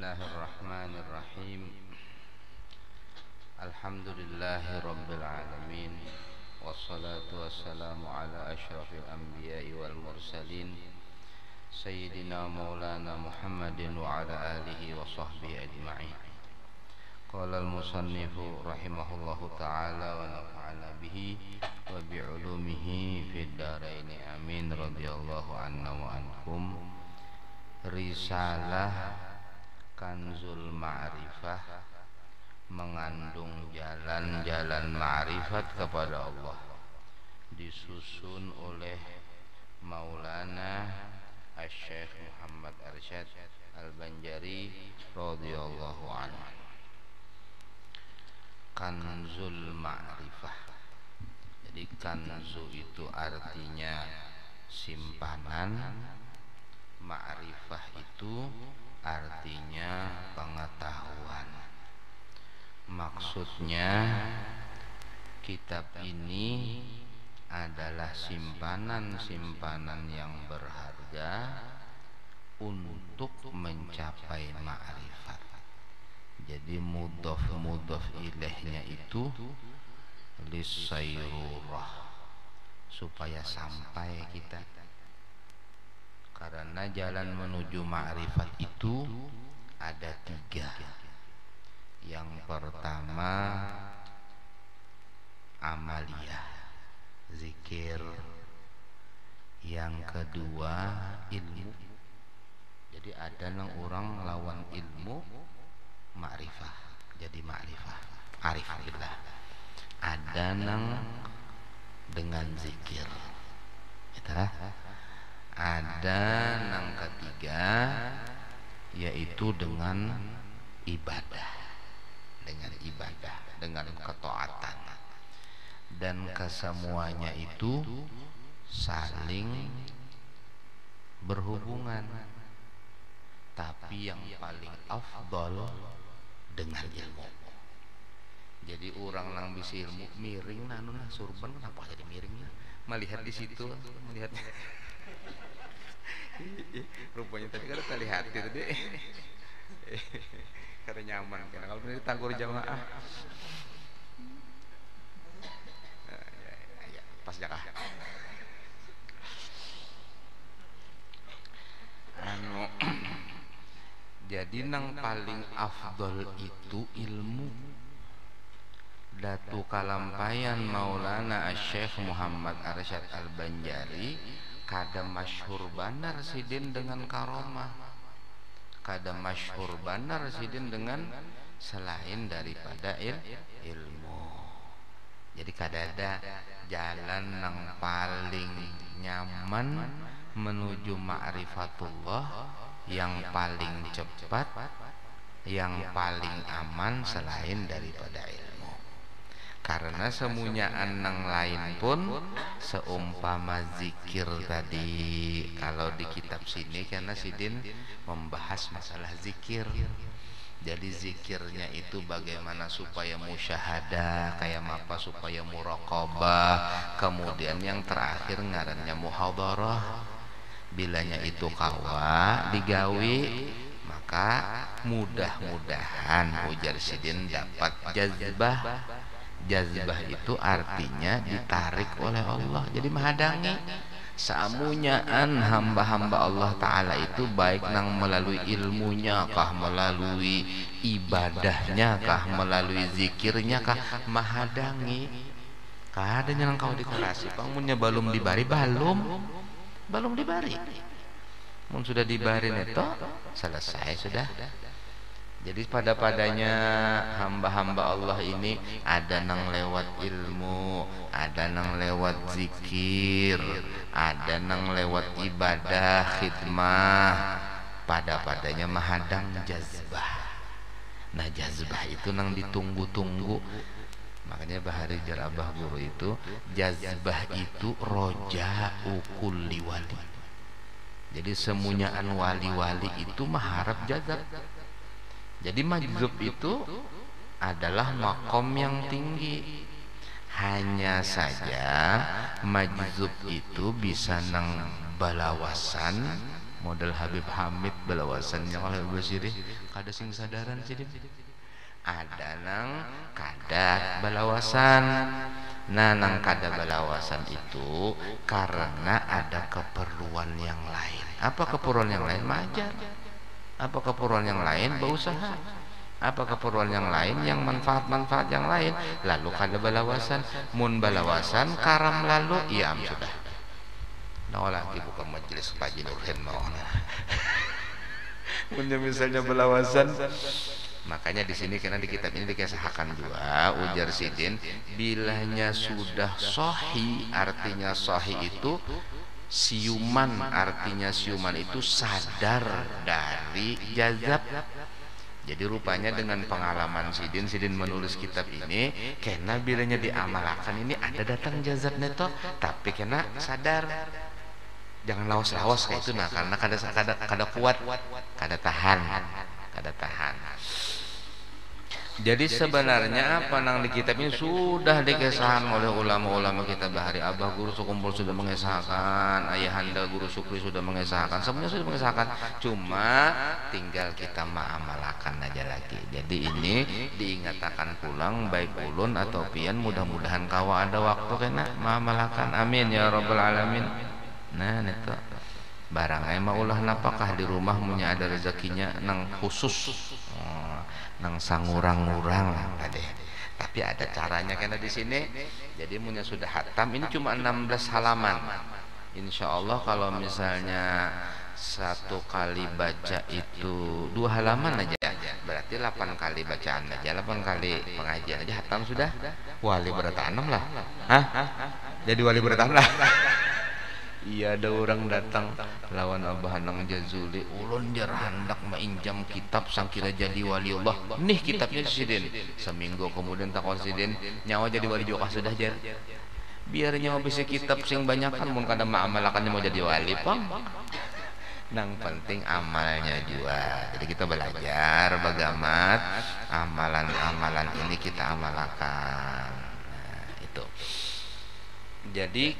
Bismillahirrahmanirrahim. Alhamdulillahi rabbil alamin. Wassalatu wassalamu ala asyrafil anbiya'i wal mursalin Sayyidina maulana Muhammadin wa ala alihi wa sahbihi ajma'in. Qala al-musannifu rahimahullahu ta'ala wa nafa'ana bihi wa bi'ulumihi fid dharain amin radhiyallahu anna wa ankum. Risalah Kanzul Ma'rifah mengandung jalan-jalan ma'rifat kepada Allah, disusun oleh Maulana Asy-Syaikh Muhammad Arsyad Al-Banjari radhiyallahu anhu. Kanzul Ma'rifah. Jadi kanzu itu artinya simpanan, ma'rifah itu artinya pengetahuan. Maksudnya kitab ini adalah simpanan-simpanan yang berharga untuk mencapai ma'rifat. Jadi mudhaf ilaihnya itu lisayrurah, supaya sampai kita. Karena jalan menuju ma'rifat itu ada 3. Yang pertama amaliyah, zikir. Yang kedua ilmu. Jadi ada yang orang lawan ilmu ma'rifah, jadi ma'rifah, arif billah. Ada yang dengan zikir, ada yang ketiga yaitu dengan ibadah, dengan ketaatan. Dan kesemuanya itu saling berhubungan, tapi yang paling afdal dengan ilmu. Jadi orang yang bisa ilmu miring nah surban, kenapa jadi miringnya? Melihat di situ, melihat rupanya tadi kan tali hati tadi karena nyaman, karena kalau ini tanggur jamaah ya, pas jakah jadi nang paling afdol itu ilmu. Datu kalampayan Maulana Asy-Syaikh Muhammad Arsyad Al-Banjari kada masyhur banar sidin dengan karomah, kada masyhur banar sidin dengan selain daripada ilmu. Jadi kada ada jalan yang paling nyaman menuju ma'rifatullah, yang paling cepat, yang paling aman selain daripada ilmu. Karena semunyaan yang lain pun seumpama zikir tadi. Kalau di kitab sini karena sidin membahas masalah zikir. Jadi zikirnya itu bagaimana supaya musyahadah, kayak apa supaya muraqabah. Kemudian yang terakhir ngarannya muhadharah. Bilanya itu kawa digawi, maka mudah-mudahan ujar sidin dapat jazbah. Jazbah itu artinya ditarik oleh Allah, jadi menghadangi samunyaan hamba-hamba Allah Ta'ala itu, baik nang melalui ilmunya kah, melalui ibadahnya kah, melalui zikirnya kah, menghadangi. Kadanya nang kau dikorasi pangunnya belum dibari, belum dibari. Mun sudah dibari neto selesai sudah. Jadi padanya hamba-hamba Allah ini ada nang lewat ilmu, ada nang lewat zikir, ada nang lewat ibadah, khidmah. Padanya mahadang jazbah. Nah jazbah itu nang ditunggu-tunggu. Makanya Bahari Jarabah Guru itu, jazbah itu roja'u kulli wali. Jadi semunyaan wali-wali itu mengharap jazab. Jadi majzub itu adalah makom yang tinggi. Hanya saja majzub itu bisa nang balawasan model Habib Hamid balawasannya kalau bersiri kada sing sadaran sih ada nang kada balawasan. Nah nang kada balawasan itu karena ada keperluan yang lain. Apa keperluan yang lain? Majar. Apa keperluan yang lain? Berusaha. Apa keperluan yang lain? Yang manfaat-manfaat yang lain. Lalu kada balawasan. Mun balawasan karam lalu iam sudah. Nah lagi buka majelis Pak Nurhen mau. Punya misalnya balawasan. Makanya di sini karena di kitab ini dikisahkan juga ujar Sidin bilanya sudah sahih, artinya sahih itu siuman, artinya siuman itu sadar dari jazab. Jadi rupanya dengan pengalaman Sidin menulis kitab ini karena bilanya diamalkan ini ada datang jazab neto tapi karena sadar jangan lawas-lawas kayak itu. Nah karena kada kuat, kada tahan. Jadi sebenarnya apa nang di kitab ini sudah dikisahkan oleh ulama-ulama kita bahari Abah Guru Sukumpul sudah mengisahkan, Ayahanda Guru Sukri sudah mengisahkan, semuanya sudah mengisahkan. Cuma tinggal kita mengamalkan aja lagi. Jadi ini diingatkan pulang baik ulun atau pian mudah-mudahan kawa ada waktu kena mengamalkan. Amin ya rabbal alamin. Nah itu barang emang ulah napakah di rumah punya ada rezekinya nang khusus nang sangurang-ngurang tadi. Tapi ada caranya karena di sini. Jadi punya sudah hatam ini cuma 16 halaman. Insya Allah kalau misalnya satu kali baca itu 2 halaman aja, berarti 8 kali bacaan aja, 8 kali pengajian aja hatam sudah. Wali bertanam lah. Hah? Jadi wali bertanam lah. Iya ada orang datang lawan Abah Nang Jazuli ulun jar hendak mainjam kitab sangkira jadi wali Allah. Nih kitabnya Sidin. Seminggu kemudian takon Sidin nyawa jadi wali juga sudah jar. Biar nyawa bisa kitab sing banyakan mun kada maamalakannya mau jadi wali pang. Nang penting amalnya juga. Jadi kita belajar bagaimana amalan-amalan ini kita amalkan. Nah, itu. Jadi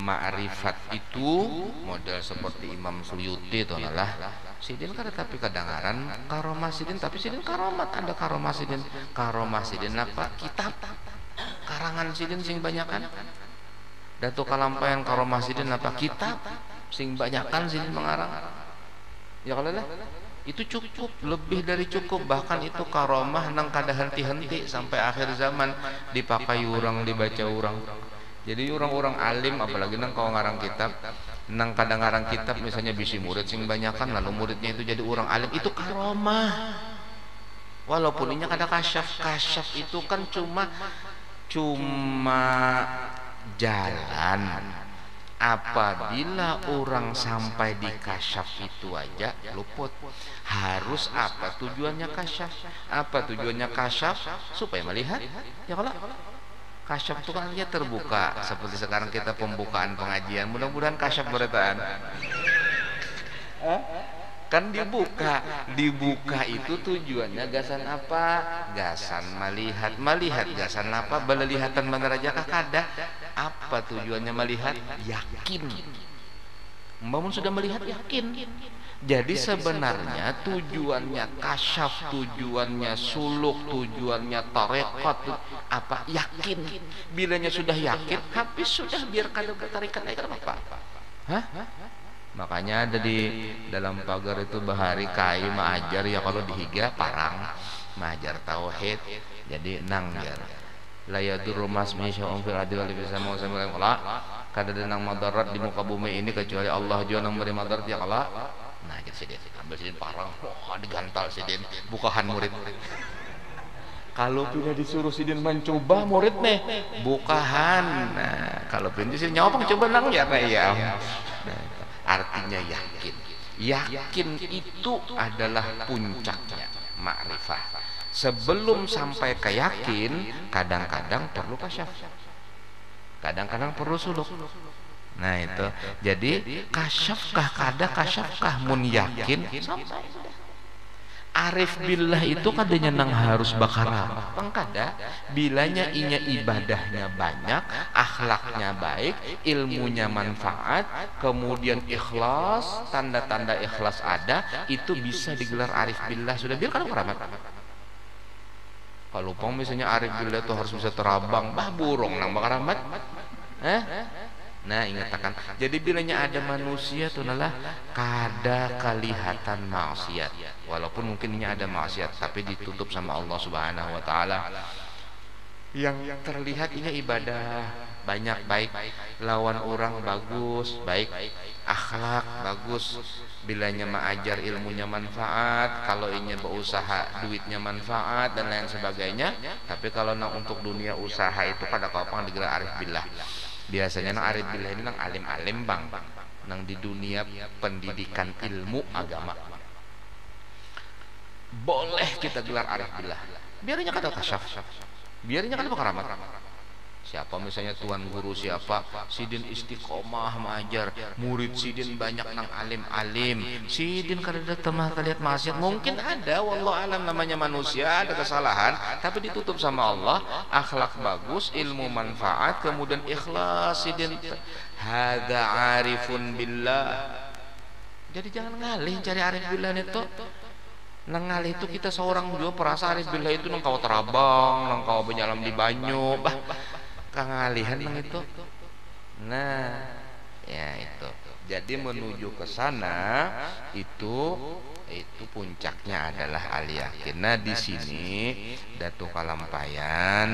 ma'rifat itu model seperti Imam Suyuti itu adalah Sidin kada tapi kadangaran karomah Sidin tapi Sidin karomat ada karomah Sidin apa kitab karangan Sidin sing banyakan Datu Kalampayan karomah Sidin apa kitab sing banyakan Sidin mengarang ya kalau lah itu cukup lebih dari cukup bahkan itu karomah nang kada henti-henti sampai akhir zaman dipakai orang dibaca orang. Jadi orang-orang alim apalagi nang kau ngarang kitab nang kadang ngarang kitab misalnya bisi murid sing banyakan lalu muridnya itu jadi orang alim itu karomah walaupun ini kada kasyaf itu kan cuma jalan. Apabila orang sampai di kasyaf itu aja luput. Harus apa tujuannya kasyaf? Apa tujuannya kasyaf? Supaya melihat ya kalau kasyaf itu kan artinya terbuka seperti sekarang kita pembukaan pengajian mudah-mudahan kasyaf beretaan kan dibuka itu tujuannya gasan apa gasan melihat gasan apa belelihatan menerajakah kada apa tujuannya melihat yakin memang sudah melihat yakin. Jadi sebenarnya tujuannya kasyaf, tujuannya suluk, tujuannya tarekat apa yakin. Bilanya sudah yakin, habis sudah biar kada bertarikat lagi apa? Hah? Makanya ada di dalam pagar itu bahari kai maajar ya kalau dihiga parang maajar tauhid. Jadi nang jar. La yadurru masmi sya'un fil ardi wal fis samawati wal ardi. Kada ada nang madarat di muka bumi ini kecuali Allah jua nang beri madarat ya kala. Nah jadi Sidin ambil Sidin parang digantal Sidin bukahan murid. Kalau pindah disuruh Sidin mencoba murid nih bukahan. Nah kalau pindah Sidin nyawa coba nang ya ya. Nah, artinya yakin itu adalah puncaknya ma'rifah. Sebelum sampai ke yakin kadang-kadang perlu kasyaf, kadang-kadang perlu suluk. Nah itu jadi kasyafkah kada kasyafkah mun yakin sampai sudah. Arif billah itu kadanya nang harus bakara pangkada bilanya inya ibadahnya banyak, akhlaknya baik, ilmunya manfaat, kemudian ikhlas, tanda-tanda ikhlas ada, itu bisa digelar arif billah. Sudah biar kan keramat. Kalau pong misalnya arif billah itu harus bisa terabang, bah burung nang bakaramat. Nah ingatakan, jadi bilanya ada manusia tuh nalah kada kelihatan maksiat, walaupun mungkin ini ada maksiat tapi ditutup sama Allah Subhanahu wa taala. Yang terlihat ini ibadah banyak baik, lawan orang bagus, baik akhlak bagus, bilanya mengajar ilmunya manfaat, kalau ini berusaha duitnya manfaat dan lain sebagainya. Tapi kalau nang untuk dunia usaha itu pada kapan digelar arif billah. Biasanya nang arif billah ini nang alim-alim bang, nang di dunia pendidikan ilmu agama. Boleh kita gelar arif billah. Biarnya kada kasyaf, biarnya kada keramat. Siapa misalnya tuan guru siapa, sidin istiqomah mengajar, murid sidin banyak nang alim-alim, sidin kada datang mah lihat maksiat, mungkin ada, wallahu alam, namanya manusia ada kesalahan, tapi ditutup sama Allah, akhlak bagus, ilmu manfaat, kemudian ikhlas, sidin hadza arifun billah. Jadi jangan ngalih cari arif billah itu. Nang ngalih itu kita seorang juga perasa arif billah itu nang kau terabang, nang kau benyalam di banyu, bah kangalihan nang itu. Nah, ya itu. Jadi menuju ke sana itu puncaknya adalah al-yakin. Nah, di sini Datuk Kalampayan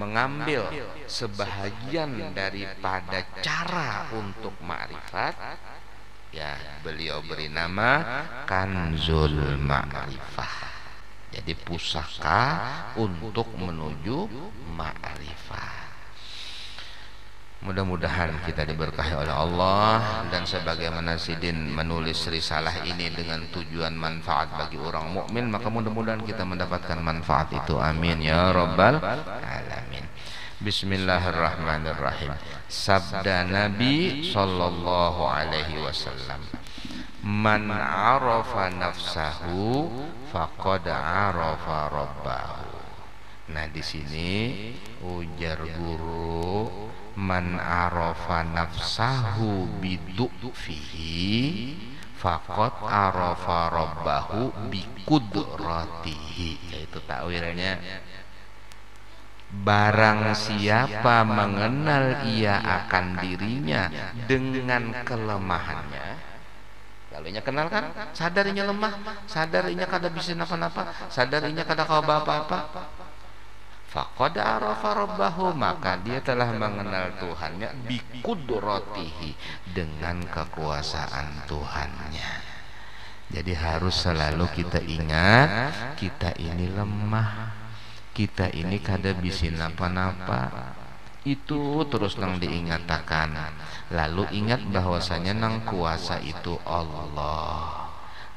mengambil sebahagian daripada cara untuk ma'rifat. Ya, beliau beri nama Kanzul Ma'rifah. Jadi pusaka untuk menuju ma'rifah. Mudah-mudahan kita diberkahi oleh Allah, dan sebagaimana sidin menulis risalah ini dengan tujuan manfaat bagi orang mukmin, maka mudah-mudahan kita mendapatkan manfaat itu. Amin ya rabbal alamin. Bismillahirrahmanirrahim. Sabda Nabi sallallahu alaihi wasallam, man arafa nafsahu faqad arafa rabbahu. Nah, di sini ujar guru, man arafa nafsahu bidu'fihi faqad arafa rabbahu biqudratihi. Yaitu takwilnya, barang siapa mengenal ia akan dirinya dengan kelemahannya. Kalau inya kenal kan, sadar inya lemah, sadar inya kada bisa napa-napa, sadar inya kada kau apa-apa. Faqad arafa rabbahu, maka dia telah mengenal Tuhannya biqudratihi, dengan kekuasaan Tuhannya. Jadi harus selalu kita ingat, kita ini lemah, kita ini kada bisa napa-napa. Itu terus nang diingatakan. Lalu ingat bahwasanya nang kuasa itu Allah.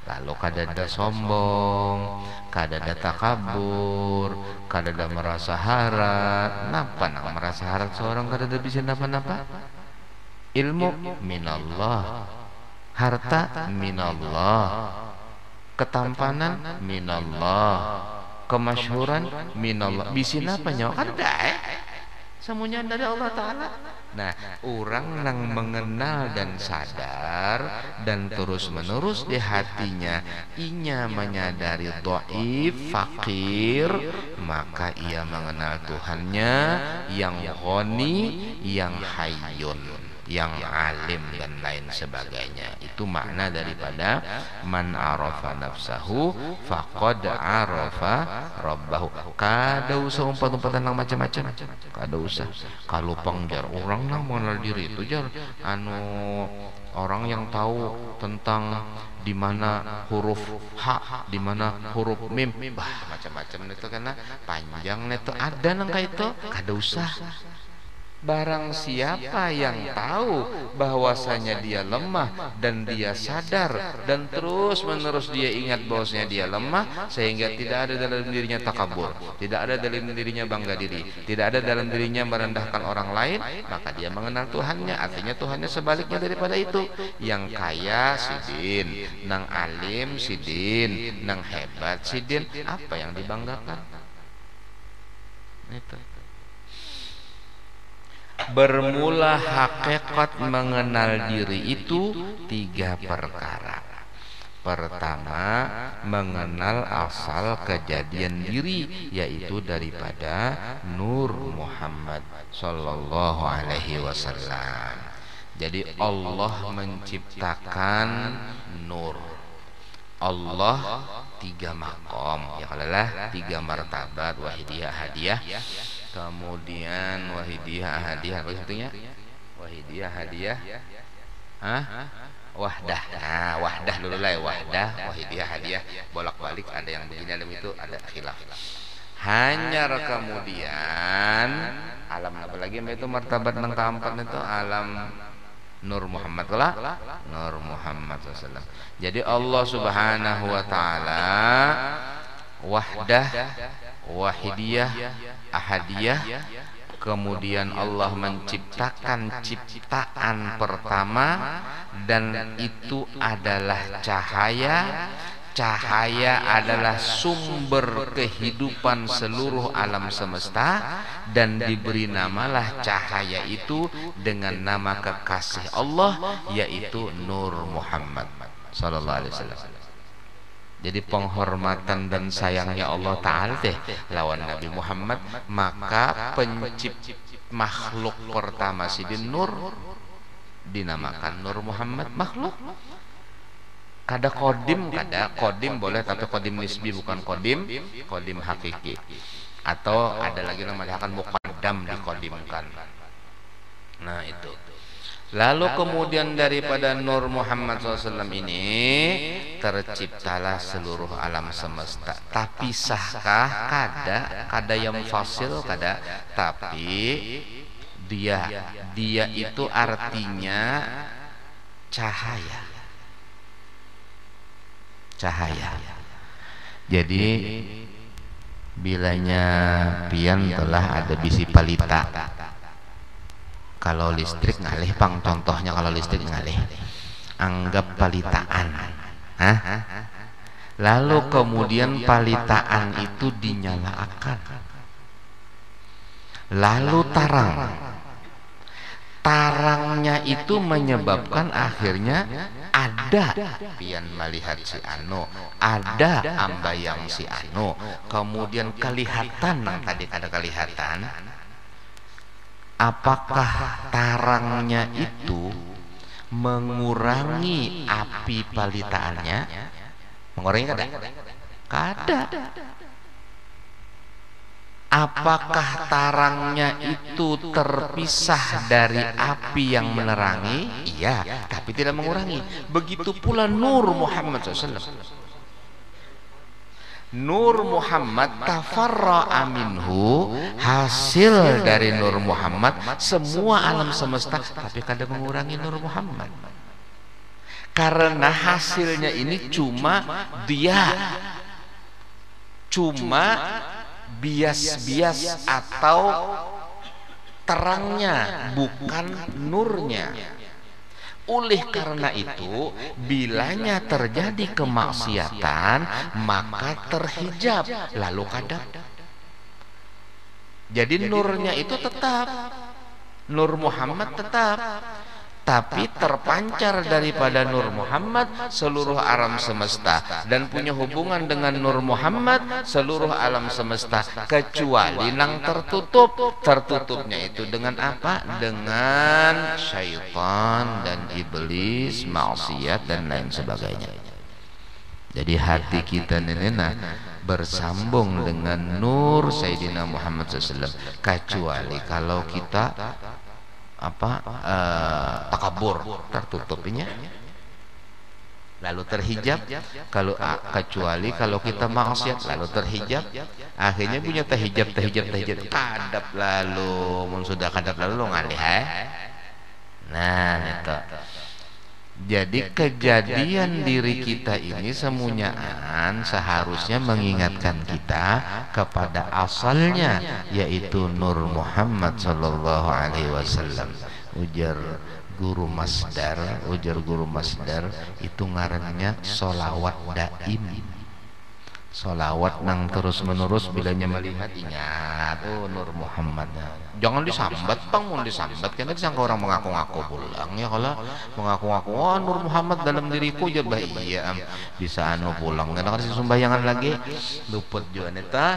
Lalu kada ada sombong, kada ada takabur, kada ada merasa harap. Napa nang merasa harap seorang kada ada bisa napa-napa? Ilmu minallah, harta minallah, ketampanan minallah, kemasyhuran minallah. Bisa napa nyawa kada semuanya dari Allah Ta'ala. Nah, orang yang mengenal dan sadar dan terus menerus di hatinya inya menyadari dhaif, fakir, maka ia mengenal Tuhannya yang Ghani, yang Hayyun, yang alim dan lain sebagainya. Itu makna daripada man arafa nafsahu faqad arafa rabbahu. Kada usah umpat-umpatan nang macam-macam, kada usah. Kalau pangjar orang nang mengenal diri itu jar orang yang tahu tentang di mana huruf H, di mana huruf mim, bah macam-macam itu karena panjang itu ada nang kayak itu, kada usah. Barang siapa yang tahu bahwasanya dia lemah dan dia sadar dan terus menerus dia ingat bahwasanya dia lemah, sehingga tidak ada dalam dirinya takabur, tidak ada dalam dirinya bangga diri, tidak ada dalam dirinya merendahkan orang lain, maka dia mengenal Tuhannya. Artinya Tuhannya sebaliknya daripada itu. Yang kaya sidin, nang alim sidin, nang hebat sidin. Apa yang dibanggakan? Itu. Bermula hakikat mengenal diri itu 3 perkara. Pertama, mengenal asal kejadian diri, yaitu daripada Nur Muhammad sallallahu alaihi wasallam. Jadi Allah menciptakan nur. Allah 3 makom, ya kalalah 3 martabat, wahidiyah, hadiah. Kemudian wahidiyah, hadiah, apa satunya? Wahidiyah, hadiah, wahdah. Nah, wahdah dulu lah, wahdah, wahidiyah, hadiah. Bolak-balik ada yang begini, ada itu, ada khilaf. Hanyar kemudian alam apa lagi itu martabat yang keempat itu alam Nur Muhammad lah, Nur Muhammad SAW. Jadi Allah Subhanahu wa taala wahdah, wahidiyah, ahadiyah. Kemudian Allah menciptakan ciptaan pertama, dan itu adalah cahaya. Cahaya adalah sumber kehidupan seluruh alam semesta, dan diberi namalah cahaya itu dengan nama kekasih Allah, yaitu Nur Muhammad sallallahu alaihi wasallam. Jadi penghormatan dan sayangnya Allah Ta'ala lawan Nabi Muhammad, maka pencipta makhluk pertama sidin Nur dinamakan Nur Muhammad makhluk. Kada kodim, kada kodim boleh, tapi kodim nisbi bukan kodim hakiki. Atau ada lagi namanya akan muqaddam dikodimkan. Nah itu. Lalu kemudian daripada Nur Muhammad SAW ini terciptalah seluruh alam semesta. Tapi sahkah? Kada yang fasil, kada. Tapi dia itu artinya cahaya. Jadi bilanya pian telah ada bisi palita. Kalau listrik ngalih pang, contohnya kalau listrik ngalih, anggap palitaan. Lalu kemudian palitaan itu dinyalakan, lalu tarangnya itu menyebabkan akhirnya ada pian melihat si anu, ada ambayang si anu, kemudian kelihatan, tadi ada kelihatan. Apakah tarangnya itu mengurangi api palitaannya? Mengurangi kada? Kada. Apakah tarangnya itu terpisah dari api yang menerangi? Iya, tapi tidak mengurangi. Begitu pula Nur Muhammad SAW. Nur Muhammad tafarra'a minhu, hasil dari Nur Muhammad semua alam semesta, tapi kada mengurangi Nur Muhammad. Karena hasilnya ini cuma bias-bias atau terangnya, bukan nurnya. Oleh karena itu, bilanya terjadi kemaksiatan, maka terhijab, lalu kadap. Jadi nurnya itu tetap, Nur Muhammad tetap, tapi terpancar daripada Nur Muhammad seluruh alam semesta, dan punya hubungan dengan Nur Muhammad seluruh alam semesta, kecuali nang tertutupnya itu dengan apa? Dengan syaitan dan iblis, maksiat dan lain sebagainya. Jadi hati kita nenena bersambung dengan Nur Sayyidina Muhammad SAW, kecuali kalau kita takabur, tertutupinya. lalu terhijab. Kalau kecuali kalau kita maksiat lalu terhijab, akhirnya punya terhijab kadap lalu mun sudah kadap lalu lo ngalih nah itu. Jadi kejadian diri kita ini semuanyaan seharusnya mengingatkan kita kepada asalnya, yaitu Nur Muhammad sallallahu alaihi wasallam. Ujar guru Masdar itu ngarannya solawat daim, solawat nang terus menerus. Bilanya melihat ingat Nur Muhammad, jangan disambat bang, mau disambat kan disangka orang mengaku-ngaku pulang ya. Kalau mengaku-ngaku Nur Muhammad dalam diriku aja iya bisa pulang karena kasih sumbayangan lagi luput juga neta.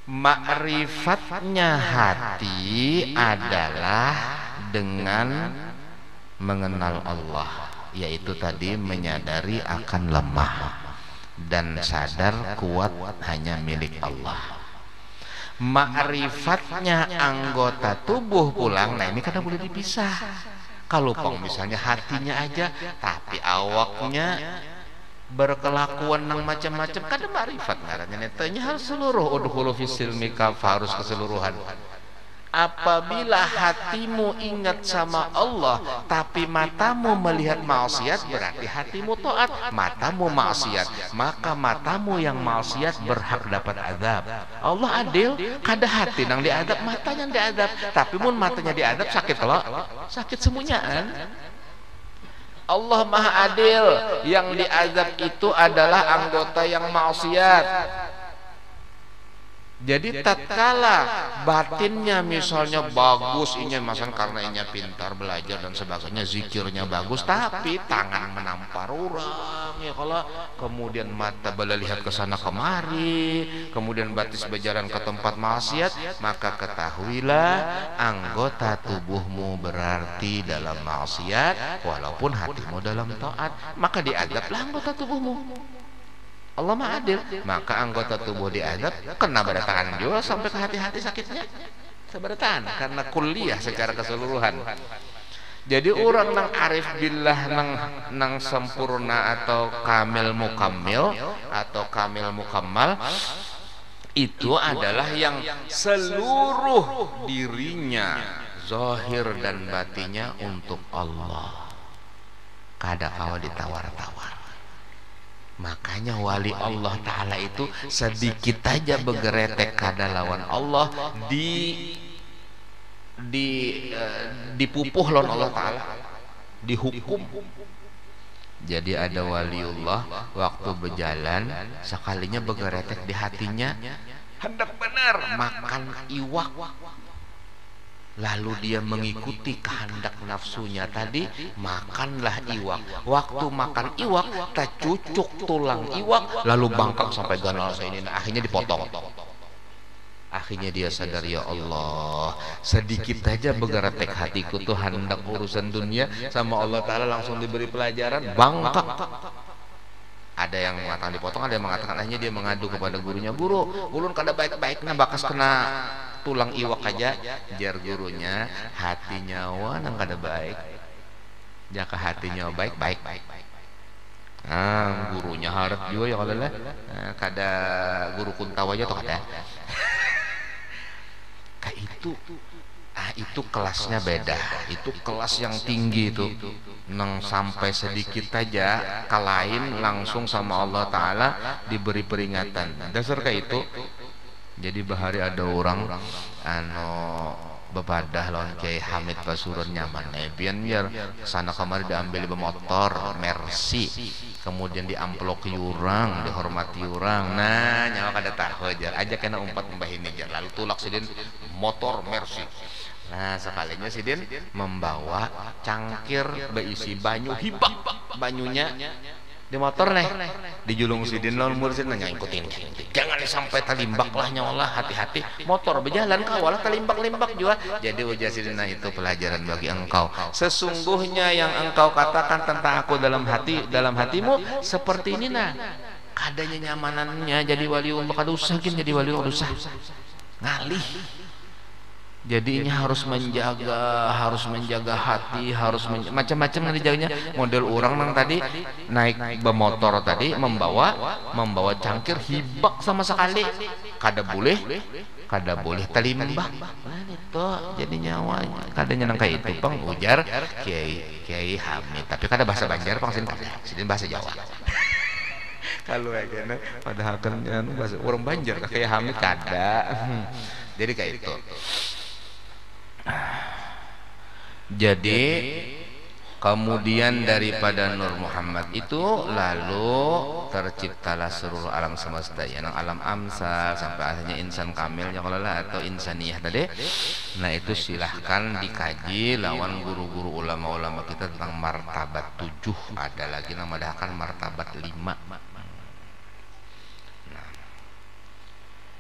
Ma'rifatnya hati adalah dengan mengenal Allah, yaitu tadi menyadari akan lemah dan sadar kuat hanya milik Allah. Ma'rifatnya anggota tubuh pulang, nah ini kadang boleh dipisah. Kalau misalnya hatinya aja tapi awaknya berkelakuan nang macam-macam, kada ma'rifat ngarannya netanya harus seluruh udkhulu fi silmi kafa, harus keseluruhan. Apabila hatimu ingat sama Allah tapi matamu melihat maksiat, berarti hatimu taat. Matamu maksiat, maka matamu yang maksiat berhak dapat azab. Allah adil, kada hati nang diadab, matanya yang diadab. Tapi mun matanya diadab sakit kalau sakit semuanyaan. Allah Maha Adil, yang diazab itu adalah anggota yang maksiat. Jadi tatkala batinnya misalnya bagus, inya misalnya karena inya pintar belajar dan sebagainya, zikirnya bagus, tapi tangan menampar orang ya, kalau kemudian mata bala lihat ke sana kemari, kemudian batis berjalan ke tempat maksiat, maka ketahuilah anggota tubuhmu berarti dalam maksiat walaupun hatimu dalam taat, maka diadablah anggota tubuhmu. Allah Maha Adil, maka anggota tubuh diadab kena beratan juga sampai ke hati-hati sakitnya seberatan karena kuliah secara keseluruhan. Jadi orang nang arif billah nang sempurna atau kamil mukammil atau kamil mukammal itu adalah yang seluruh dirinya zahir dan batinnya untuk Allah, kada kawa ditawar-tawar. Makanya wali Allah Ta'ala itu sedikit aja begeretek kada lawan Allah dipupuh lawan Allah Ta'ala, dihukum. Jadi ada waliullah waktu berjalan sekalinya begeretek di hatinya hendak benar makan iwak, lalu dia mengikuti kehendak nafsunya tadi, makanlah iwak. Waktu makan iwak tercucuk tulang iwak, lalu bangkang sampai ganal ini, akhirnya dipotong. Akhirnya dia sadar, ya Allah, sedikit aja begeretek hatiku tuh hendak urusan dunia, sama Allah Ta'ala langsung diberi pelajaran, bangkang. Ada yang mengatakan dipotong, ada yang mengatakan akhirnya dia mengadu kepada gurunya, guru, ulun kada baik-baiknya bakas kena tulang iwak aja. Jar gurunya, hatinya nang kada baik, jaka hatinya baik. Gurunya harap juga ya kalau lah, kada guru kuntawa aja atau kada. Kayak itu kelasnya beda, itu kelas yang tinggi itu, nang sampai sedikit aja kalahin langsung sama Allah Ta'ala diberi peringatan. Dasar kayak itu. Jadi bahari ada orang bepadah lawan Kiai Hamid Pasuruan nyaman pian biar sana kemari diambil motor Mercy, kemudian diamplok urang, dihormati urang. Nah nyawa kada tahu aja kena umpat mbah ini jar, lalu tulak sidin motor Mercy. Nah sekalinya sidin membawa cangkir berisi banyu hibak, banyunya di motor nih dijulung sidin lawan mursid nanya ikutin, jangan sampai talimbak lah nyawa, hati-hati motor berjalan kawalah talimbak juga. Jadi ujar sidin, nah itu pelajaran bagi engkau, sesungguhnya yang engkau katakan tentang aku dalam hatimu seperti ini, nah kadanya nyamanannya jadi waliullah, kada usah jadi waliullah, usah ngalih Jadinya harus menjaga hati, macam-macam nanti jadinya. Model orang nang tadi naik bermotor tadi membawa cangkir hibak sama sekali, kada boleh talimbah. Nah itu jadi nyawanya kadanya nang kayak itu pang ujar Kiai Hamid, tapi kada bahasa Banjar pang sini bahasa Jawa. Kalau kayaknya padahal kan bahasa orang Banjar kayak Hamid kada. Jadi kayak itu. Jadi kemudian daripada Nur Muhammad itu lalu terciptalah seluruh alam semesta, yang alam amsal sampai akhirnya insan kamilnya kalau atau insaniyah tadi. Nah itu silahkan dikaji lawan guru-guru ulama-ulama kita tentang martabat 7, ada lagi namanya martabat 5.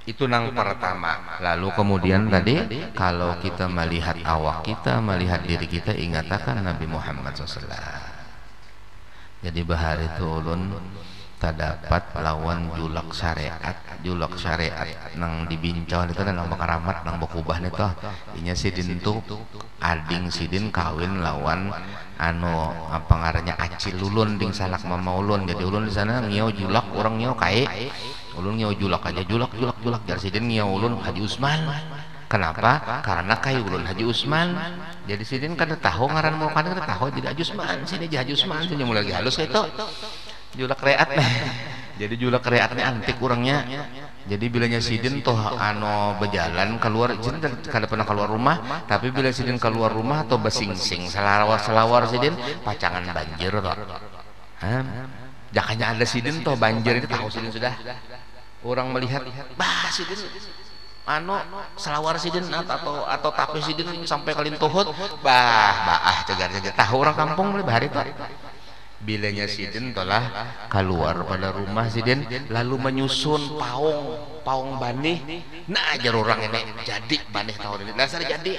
Itu nang pertama. Lalu kemudian tadi kalau kita melihat awak kita, melihat diri kita, ingatakan Nabi Muhammad SAW. Jadi bahar itu ulun terdapat lawan julak syariat nang dibincang itu nang bakaramat nang bakubah itu inya sidin tuh ading sidin kawin lawan apa ngarannya acil ulun ding salak mama ulun. Jadi ulun di sana ngiau julak, orang ngiau kae ulun ngiau julak aja, julak jar sidin ngiau ulun Haji Usman. Kenapa? Karena kayu ulun Haji Usman. Jadi sidin kada tahu ngaran mau kada tahu jadi Haji Usman, sini Haji Usman sini mulai lagi halus itu julak reat. Jadi julak reatnya antik orangnya. Jadi bilanya sidin toh berjalan keluar, sidin kada pernah keluar rumah, tapi bila sidin keluar rumah atau besingsing selawar sidin pacangan banjir toh. Jakanya ada sidin toh banjir itu tahu sidin sudah. Orang melihat, bah sidin selawar sidin atau tape sidin sampai kalintuhut, bah cegar tahu orang kampung mulai bahari toh. Bilanya sidin telah keluar pada rumah sidin lalu menyusun paung banih. Nah ajar orang ini jadi banih tahun ini dasar jadi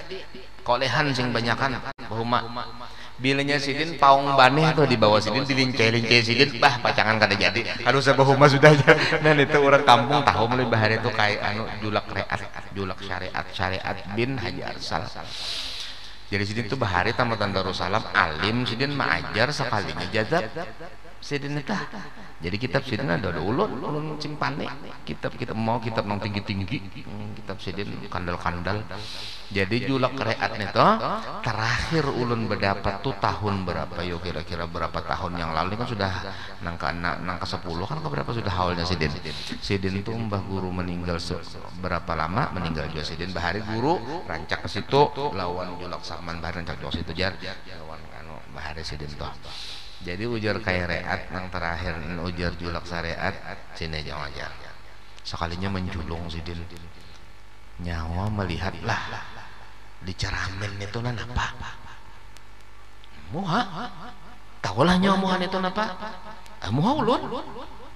kolehan sing banyakan bahuma. Bilanya sidin paung banih tuh di bawah sidin dilincai sidin bah pacangan kada jadi harus bahuma sudah aja. Dan itu orang kampung tahu mulai bahari itu kayak julak syariat bin Haji Arsal. Jadi sidin itu bahari tamatan Darussalam alim sidin maajar sekalinya jazab sidin itu. Jadi kitab sidin ada ulun simpane kitab nang tinggi kitab sidin kandal. Jadi julak reat itu terakhir ulun berdapat tuh tahun berapa yo kira-kira berapa tahun yang lalu ini kan sudah nangka 10 kan ke berapa sudah haulnya sidin tuh mbah guru meninggal berapa lama meninggal juga sidin bahari guru rancak ke situ lawan julak saman bahari rancak ke situ jar lawan bahari sidin tuh. Jadi ujar kayak reat yang terakhir ujar julak syariat sini jangan aja sekalinya menjulung sidin nyawa melihatlah diceramin itu apa muha tahulah nyawa muha itu apa muha ulun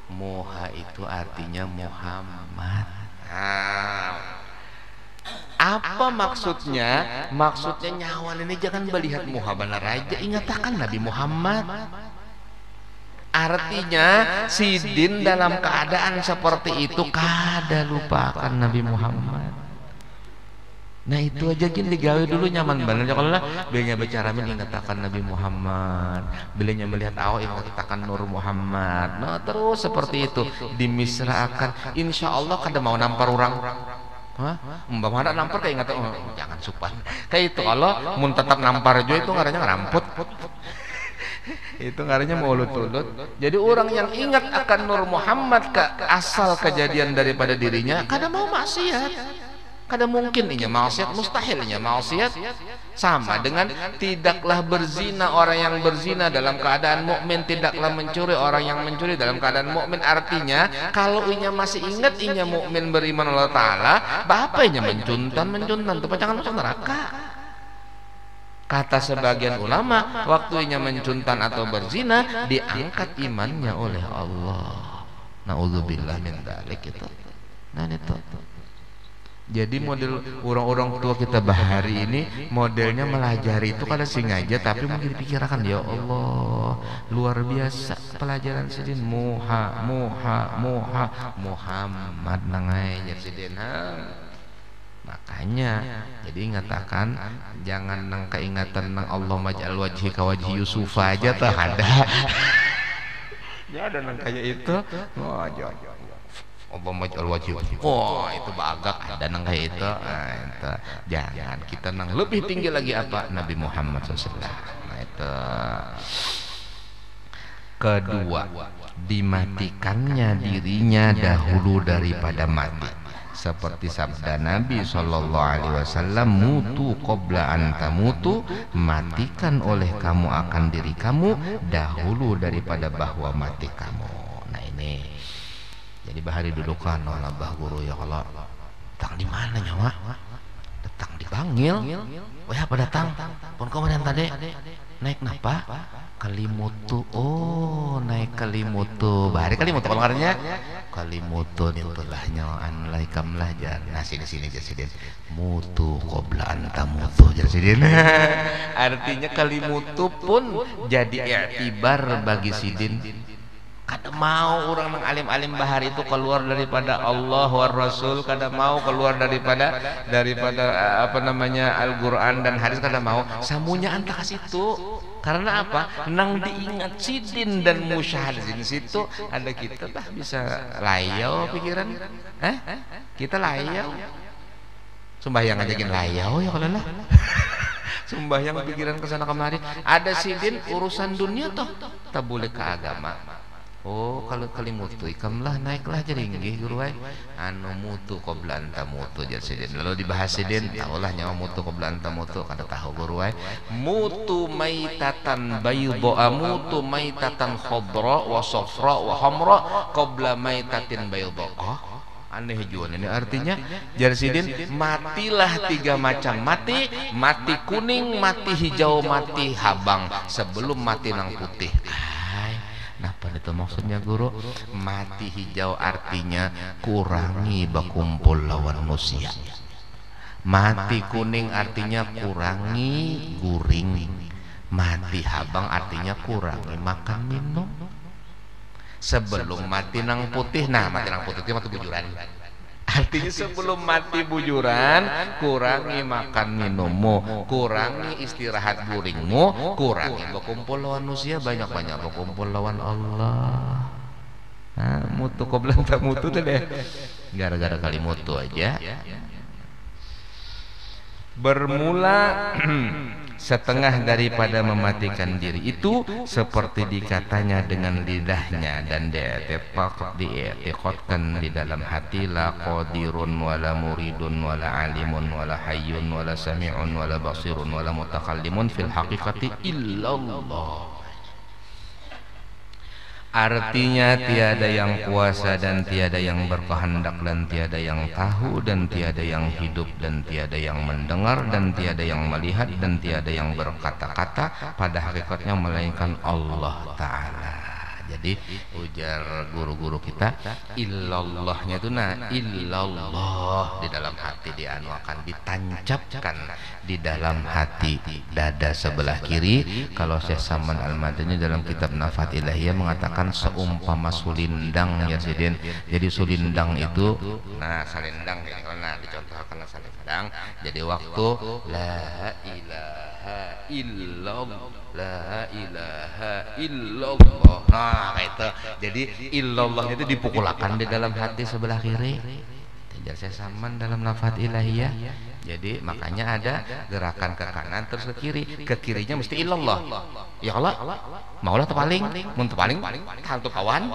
muha itu artinya Muhammad. Apa maksudnya? Maksudnya nyawan ini jangan melihat muha benar aja, ingatakan Nabi Muhammad. Artinya sidin dalam keadaan seperti itu kada lupakan Nabi Muhammad. Nah itu aja gini digawe dulu nyaman banget kalau lah bilanya bicara ingatakan Nabi Muhammad, bilanya melihat awak ingatakan Nur Muhammad. Nah terus seperti itu dimisraakan, insya Allah kada mau nampar orang. Mbak mana nampar kayak ingat jangan supan kayak itu kalau mun tetap nampar juga itu ngarannya ngeramput. Itu ngarannya mulut-mulut. Jadi orang yang ingat akan Nur Muhammad ke asal kejadian daripada dirinya kada mau maksiat. Kada mungkin inya maksiat, mustahil inya maksiat. Sama dengan tidaklah berzina orang yang berzina dalam keadaan mukmin, tidaklah mencuri orang yang mencuri dalam keadaan mukmin. Artinya kalau inya masih ingat inya mukmin beriman Allah Taala, apa inya mencuntan itu jangan masuk neraka. Kata sebagian ulama, waktu inya mencuntan atau berzina diangkat imannya oleh Allah. Nauzubillah min dzalik itu. Nah itu. Jadi model orang-orang tua kita bahari ini modelnya melajari itu kada sengaja tapi mungkin dipikirkan ya Allah luar biasa pelajaran sidin Muhammad nangai sidin Makanya jadi ngatakan jangan nang keingatan nang Allah maj'al wajhi ka wajhi Yusuf aja tah ada. Ya ada nang kayak itu. Oh, Allah maj'al wajhi. Oh, itu bagak ada nang kayak itu. Nah, itu. Jangan kita nang lebih tinggi lagi apa? Nabi Muhammad SAW. Nah, itu. Kedua, dimatikannya dirinya dahulu daripada mati. Seperti sabda Nabi sallallahu alaihi wasallam, mutu qabla an tamutu, matikan oleh kamu akan diri kamu dahulu daripada bahwa mati kamu. Nah ini. Jadi bahari dudukan oleh bah guru ya Allah. Datang di mana nyawa? Datang di Bangil. Oh ya apa datang? Pun kemarin tadi naik napa? Kalimutu. Oh, naik Kalimutu. Bahari Kalimutu kalau ngarannya Kalimutu itulah nyawaan laikam lajar. Nah sini jasidin. Mutu qabla anta mutu jasidin. Artinya Kalimutu pun jadi i'tibar bagi sidin. Kada mau orang nang alim-alim bahar itu keluar daripada Allah war Rasul, kada mau keluar daripada apa namanya Al-Qur'an dan hadis, kada mau. Samunya anta ka situ. Karena apa? Nang diingat sidin dan musyahadin situ ada kita lah bisa layau pikiran. Kita layau. Sembahyang ajakin layau ya kalau lah. Sembahyang pikiran kesana kemari. Ada sidin urusan dunia toh tak boleh ke agama. Oh, kalau Kalimutu ikamlah naiklah jadi nggih guru ai. Anu mutu qabla anta mutu jasidin. Lalu dibahas sidin, tahulah nyawa mutu qabla anta mutu kada tahu guru ai. Mutu maitatan bayda, mutu maitatan khadra wa safra wa hamra qabla maitatin bayda. Oh, aneh juga ini artinya jarsidin, matilah 3 macam mati: mati kuning, mati hijau, mati habang, sebelum mati nang putih. Apa itu maksudnya guru? Mati hijau artinya kurangi bakumpul lawan manusia. Mati kuning artinya kurangi guring. Mati habang artinya kurangi makan minum. Sebelum mati nang putih, nah mati nang putih itu mati bujuran. Artinya sebelum mati bujuran, kurangi makan minummu, kurangi istirahat guringmu, kurangi berkumpul lawan manusia, banyak-banyak berkumpul lawan Allah. Nah, mutu qabla anta mutu tuh deh. Gara-gara Kalimutu aja. Bermula setengah daripada mematikan diri itu seperti dikatanya dengan lidahnya dan diikatkan di dalam hati, la qadirun wala muridun wala alimun wala hayyun wala sami'un wala basirun wala mutakallimun fil haqiqati illallah. Artinya tiada yang kuasa dan tiada yang berkehendak dan tiada yang tahu dan tiada yang hidup dan tiada yang mendengar dan tiada yang melihat dan tiada yang berkata-kata pada hakikatnya melainkan Allah Ta'ala. Jadi ujar guru-guru kita, illallahnya itu illallah di dalam hati dianu akan ditancapkan di dalam hati dada sebelah kiri. Kalau Syekh Saman Al-Madani dalam kitab Nafat Ilahiyah mengatakan seumpama sulindang ya sidin. Jadi sulindang itu salindang ya, karena dicontohkan salindang. Jadi waktu la ilaha illallah, la ilaha illallah. Nah, itu. Jadi illallahnya itu dipukulakan di dalam hati sebelah kiri. Jadi saya saman dalam Nafat Ilahiyah. Jadi makanya ada gerakan ke kanan terus ke kiri. Ke kirinya mesti illallah. Ya Allah, maulah terpaling, mun terpaling hantu kawan.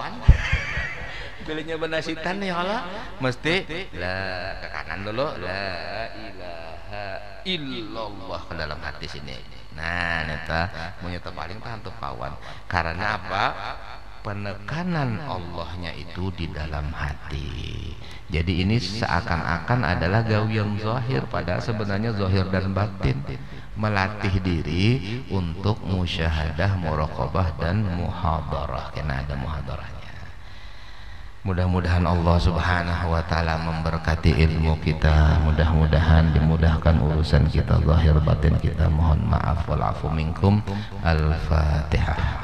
Pilihnya benasitan ya Allah, mesti la ke kanan dulu, la ilaha illallah ke dalam hati sini. Nah, neta punya terpaling hantu kawan. Karena apa? Penekanan Allahnya itu di dalam hati. Jadi ini seakan-akan adalah gawian zahir, padahal sebenarnya zahir dan batin. Melatih diri untuk musyahadah, muraqabah dan muhadarah. Karena ada muhadarahnya. Mudah-mudahan Allah Subhanahu wa taala memberkati ilmu kita, mudah-mudahan dimudahkan urusan kita zahir batin kita. Mohon maaf wal afu minkum. Al-Fatihah.